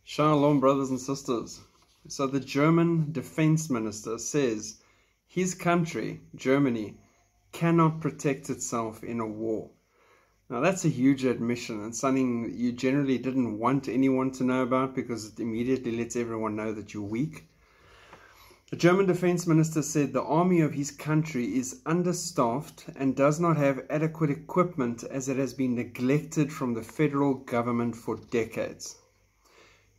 Shalom, brothers and sisters. So the German defense minister says his country, Germany, cannot protect itself in a war. Now that's a huge admission and something you generally didn't want anyone to know about because it immediately lets everyone know that you're weak. The German defense minister said the army of his country is understaffed and does not have adequate equipment as it has been neglected from the federal government for decades.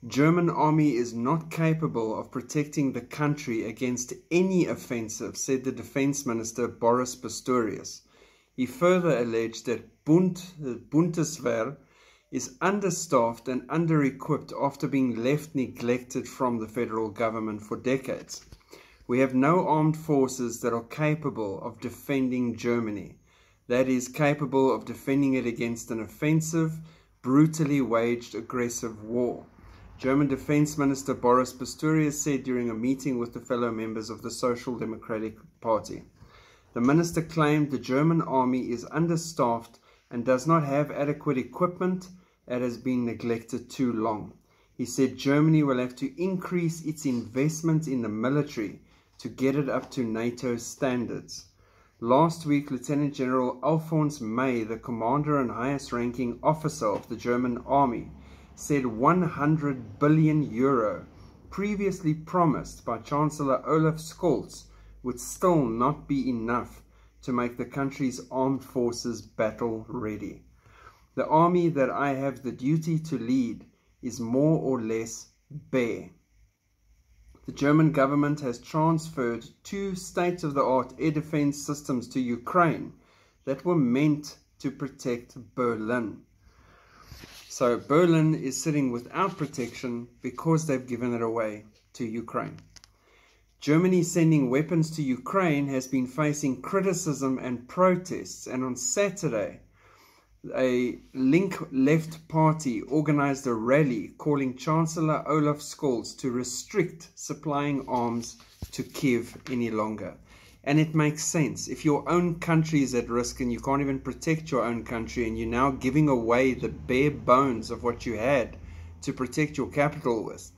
German army is not capable of protecting the country against any offensive, said the defense minister Boris Pistorius. He further alleged that the Bundeswehr is understaffed and under-equipped after being left neglected from the federal government for decades. We have no armed forces that are capable of defending Germany, that is, capable of defending it against an offensive, brutally waged aggressive war. German Defense Minister Boris Pistorius said during a meeting with the fellow members of the Social Democratic Party. The minister claimed the German army is understaffed and does not have adequate equipment and has been neglected too long. He said Germany will have to increase its investment in the military to get it up to NATO standards. Last week, Lieutenant General Alphonse May, the commander and highest ranking officer of the German army, said 100 billion euro, previously promised by Chancellor Olaf Scholz, would still not be enough to make the country's armed forces battle ready. The army that I have the duty to lead is more or less bare. The German government has transferred 2 state-of-the-art air defense systems to Ukraine that were meant to protect Berlin. So Berlin is sitting without protection because they've given it away to Ukraine. Germany sending weapons to Ukraine has been facing criticism and protests, and on Saturday a Link Left party organized a rally calling Chancellor Olaf Scholz to restrict supplying arms to Kiev any longer. And it makes sense. If your own country is at risk and you can't even protect your own country and you're now giving away the bare bones of what you had to protect your capital with,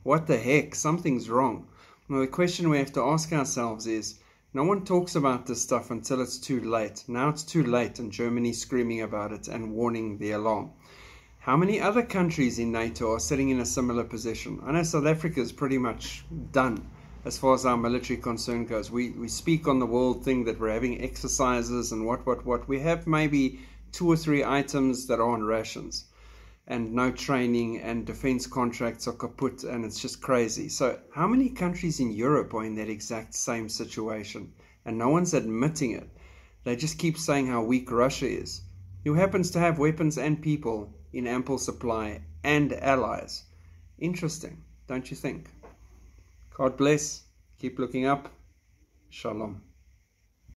what the heck? Something's wrong. Now the question we have to ask ourselves is, no one talks about this stuff until it's too late. Now it's too late and Germany's screaming about it and warning the alarm. How many other countries in NATO are sitting in a similar position? I know South Africa is pretty much done as far as our military concern goes. We speak on the world thing that we're having exercises and what. We have maybe 2 or 3 items that are on rations and no training, and defense contracts are kaput, and it's just crazy. So how many countries in Europe are in that exact same situation? And no one's admitting it. They just keep saying how weak Russia is, who happens to have weapons and people in ample supply and allies. Interesting, don't you think? God bless. Keep looking up. Shalom.